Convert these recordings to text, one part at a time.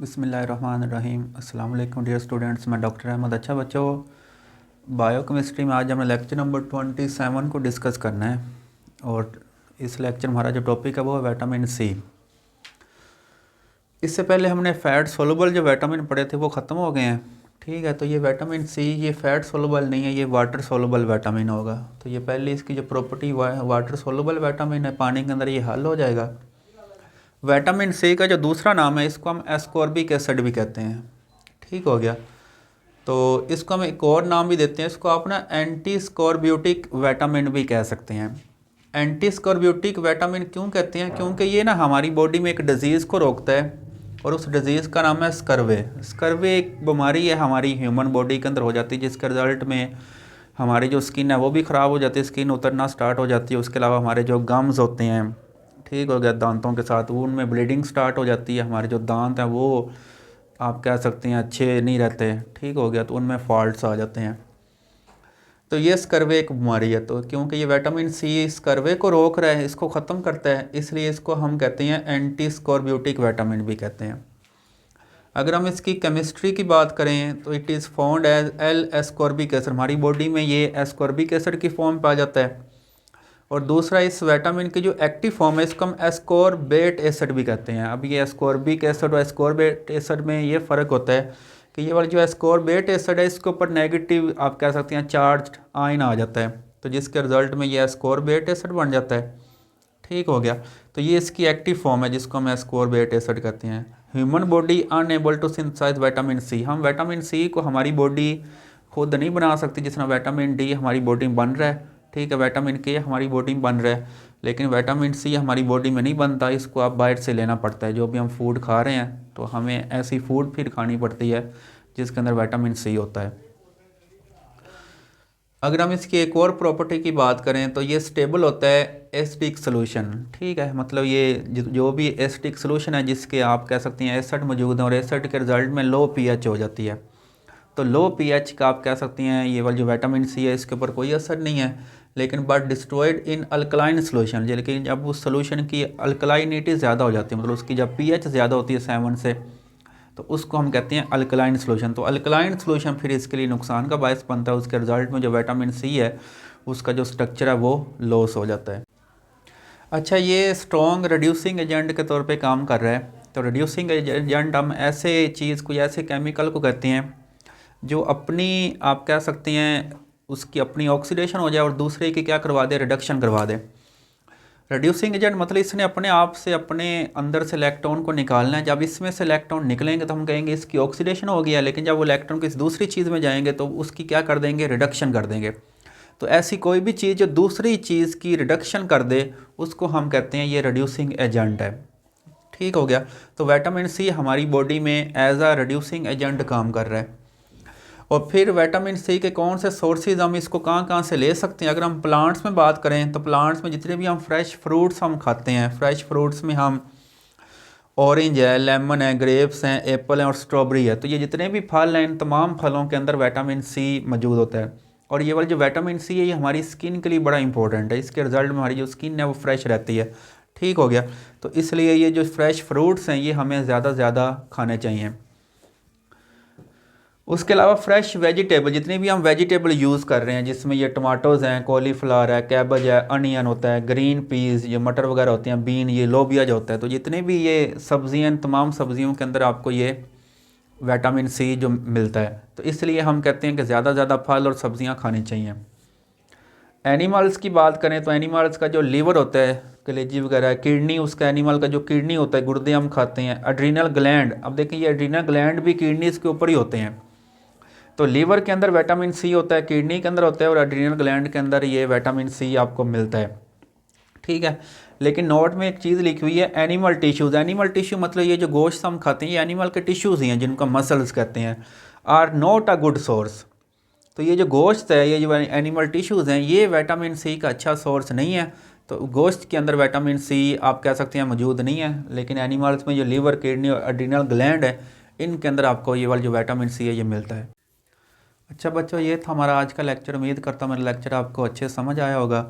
बिस्मिल्लाहिर्रहमानिर्रहीम। अस्सलाम वालेकुम डियर स्टूडेंट्स, मैं डॉक्टर अहमद। अच्छा बच्चों, बायोकेमिस्ट्री में आज हमें लेक्चर नंबर 27 को डिस्कस करना है और इस लेक्चर में हमारा जो टॉपिक है वो है विटामिन सी। इससे पहले हमने फ़ैट सोलुबल जो विटामिन पढ़े थे वो ख़त्म हो गए हैं। ठीक है, तो ये विटामिन सी ये फ़ैट सोलुबल नहीं है, ये वाटर सोलुबल विटामिन होगा। तो ये पहले इसकी जो प्रॉपर्टी वाटर सोलुबल विटामिन है, पानी के अंदर ये हल हो जाएगा। विटामिन सी का जो दूसरा नाम है इसको हम एस्कॉर्बिक एसिड भी कहते हैं। ठीक हो गया, तो इसको हम एक और नाम भी देते हैं, इसको आप ना एंटी स्कॉर्ब्यूटिक विटामिन भी कह सकते हैं। एंटी स्कॉर्ब्यूटिक विटामिन क्यों कहते हैं? क्योंकि ये ना हमारी बॉडी में एक डिज़ीज़ को रोकता है और उस डिज़ीज़ का नाम है स्कर्वे। स्कर्वे एक बीमारी है हमारी ह्यूमन बॉडी के अंदर हो जाती है, जिसके रिज़ल्ट में हमारी जो स्किन है वो भी ख़राब हो जाती है, स्किन उतरना स्टार्ट हो जाती है। उसके अलावा हमारे जो गम्स होते हैं, ठीक हो गया, दांतों के साथ, वो उनमें ब्लीडिंग स्टार्ट हो जाती है। हमारे जो दांत हैं वो आप कह सकते हैं अच्छे नहीं रहते। ठीक हो गया, तो उनमें फॉल्ट्स आ जाते हैं। तो ये स्कर्वे एक बीमारी है। तो क्योंकि ये विटामिन सी स्कर्वे को रोक रहा है, इसको ख़त्म करता है, इसलिए इसको हम कहते हैं एंटी स्कॉर्ब्यूटिक विटामिन भी कहते हैं। अगर हम इसकी केमिस्ट्री की बात करें तो it is found as L ascorbic acid. हमारी बॉडी में ये एस्कॉर्बिक एसिड की फॉर्म पाया जाता है। और दूसरा, इस विटामिन की जो एक्टिव फॉर्म है इसको हम एस्कॉर्बेट एसिड भी कहते हैं। अब ये एस्कॉर्बिक एसिड और एस्कॉर्बेट एसिड में ये फ़र्क होता है कि ये वाला जो एस्कॉर्बेट एसिड है इसके ऊपर नेगेटिव आप कह सकते हैं चार्ज आयन आ जाता है, तो जिसके रिजल्ट में ये एस्कॉर्बेट एसिड बन जाता है। ठीक हो गया, तो ये इसकी एक्टिव फॉर्म है जिसको हम एस्कॉर्बेट एसिड कहते हैं। Human body unable to synthesize vitamin C. हम विटामिन सी को हमारी बॉडी खुद नहीं बना सकती, जिस तरह विटामिन डी हमारी बॉडी में बन रहा है। ठीक है, विटामिन के हमारी बॉडी में बन रहा है, लेकिन विटामिन सी हमारी बॉडी में नहीं बनता, इसको आप बाहर से लेना पड़ता है। जो भी हम फूड खा रहे हैं तो हमें ऐसी फूड फिर खानी पड़ती है जिसके अंदर विटामिन सी होता है। अगर हम इसकी एक और प्रॉपर्टी की बात करें तो ये स्टेबल होता है एसिडिक सोल्यूशन। ठीक है, मतलब ये जो भी एसिडिक सोल्यूशन है जिसके आप कह सकते हैं एसिड मौजूद है और एसिड के रिजल्ट में लो पीएच हो जाती है, तो लो पीएच का आप कह सकते हैं ये वाला जो विटामिन सी है इसके ऊपर कोई असर नहीं है, लेकिन but destroyed in alkaline solution. लेकिन जब उस सोल्यूशन की अल्कलाइनिटी ज़्यादा हो जाती है, मतलब उसकी जब पीएच ज़्यादा होती है 7 से, तो उसको हम कहते हैं अल्कलाइन सोल्यूशन। तो अल्कलाइन सोल्यूशन फिर इसके लिए नुकसान का बायस बनता है। उसके रिजल्ट में जो विटामिन सी है उसका जो स्ट्रक्चर है वो लॉस हो जाता है। अच्छा, ये स्ट्रॉन्ग रिड्यूसिंग एजेंट के तौर पे काम कर रहा है। तो रिड्यूसिंग एजेंट हम ऐसे चीज़ को, ऐसे केमिकल को कहते हैं जो अपनी आप कह सकते हैं उसकी अपनी ऑक्सीडेशन हो जाए और दूसरे की क्या करवा दे, रिडक्शन करवा दे। रिड्यूसिंग एजेंट मतलब इसने अपने आप से अपने अंदर से इलेक्ट्रॉन को निकालना है। जब इसमें से इलेक्ट्रॉन निकलेंगे तो हम कहेंगे इसकी ऑक्सीडेशन हो गया, लेकिन जब वो इलेक्ट्रॉन किसी दूसरी चीज़ में जाएंगे तो उसकी क्या कर देंगे, रिडक्शन कर देंगे। तो ऐसी कोई भी चीज़ जो दूसरी चीज़ की रिडक्शन कर दे उसको हम कहते हैं ये रिड्यूसिंग एजेंट है। ठीक हो गया, तो विटामिन सी हमारी बॉडी में एज आ रिड्यूसिंग एजेंट काम कर रहा है। और फिर विटामिन सी के कौन से सोर्सेज हम इसको कहाँ कहाँ से ले सकते हैं? अगर हम प्लांट्स में बात करें तो प्लांट्स में जितने भी हम फ्रेश फ्रूट्स हम खाते हैं, फ्रेश फ्रूट्स में हम ऑरेंज है, लेमन है, ग्रेप्स हैं, एप्पल है और स्ट्रॉबेरी है, तो ये जितने भी फल हैं इन तमाम फलों के अंदर विटामिन सी मौजूद होता है। और ये वाला जो विटामिन सी है ये हमारी स्किन के लिए बड़ा इंपॉर्टेंट है। इसके रिजल्ट में हमारी जो स्किन है वो फ्रेश रहती है। ठीक हो गया, तो इसलिए ये जो फ्रेश फ्रूट्स हैं ये हमें ज़्यादा से ज़्यादा खाने चाहिए। उसके अलावा फ्रेश वेजिटेबल, जितने भी हम वेजिटेबल यूज़ कर रहे हैं जिसमें ये टमाटोज़ हैं, कॉलीफ्लावर है, कैबेज है, अनियन होता है, ग्रीन पीस, ये मटर वगैरह होते हैं, बीन, ये लोबिया जो होता है, तो जितने भी ये सब्जियां, तमाम सब्जियों के अंदर आपको ये विटामिन सी जो मिलता है। तो इसलिए हम कहते हैं कि ज़्यादा से ज़्यादा फल और सब्जियाँ खानी चाहिए। एनिमल्स की बात करें तो एनिमल्स का जो लीवर होता है, कलेजी वगैरह, किडनी, उसका एनिमल का जो किडनी होता है, गुर्दे हम खाते हैं, एड्रीनल ग्लैंड, अब देखिए ये एड्रीनल ग्लैंड भी किडनीज़ के ऊपर ही होते हैं। तो लीवर के अंदर विटामिन सी होता है, किडनी के अंदर होता है और एड्रीनल ग्लैंड के अंदर ये विटामिन सी आपको मिलता है। ठीक है, लेकिन नोट में एक चीज़ लिखी हुई है, एनिमल टिश्यूज़। एनिमल टिश्यू मतलब ये जो गोश्त हम खाते हैं ये एनिमल के टिश्यूज़ ही हैं जिनको मसल्स कहते हैं, are not a good source. तो ये जो गोश्त है, ये जो एनिमल टिश्यूज़ हैं, ये विटामिन सी का अच्छा सोर्स नहीं है। तो गोश्त के अंदर विटामिन सी आप कह सकते हैं मौजूद नहीं है, लेकिन एनिमल्स में जो लीवर, किडनी और एड्रीनल ग्लैंड है इनके अंदर आपको ये वाला जो विटामिन सी है ये मिलता है। अच्छा बच्चों, ये था हमारा आज का लेक्चर। उम्मीद करता हूँ मेरा लेक्चर आपको अच्छे समझ आया होगा।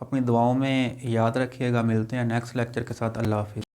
अपनी दुआओं में याद रखिएगा। मिलते हैं नेक्स्ट लेक्चर के साथ। अल्लाह हाफिज़।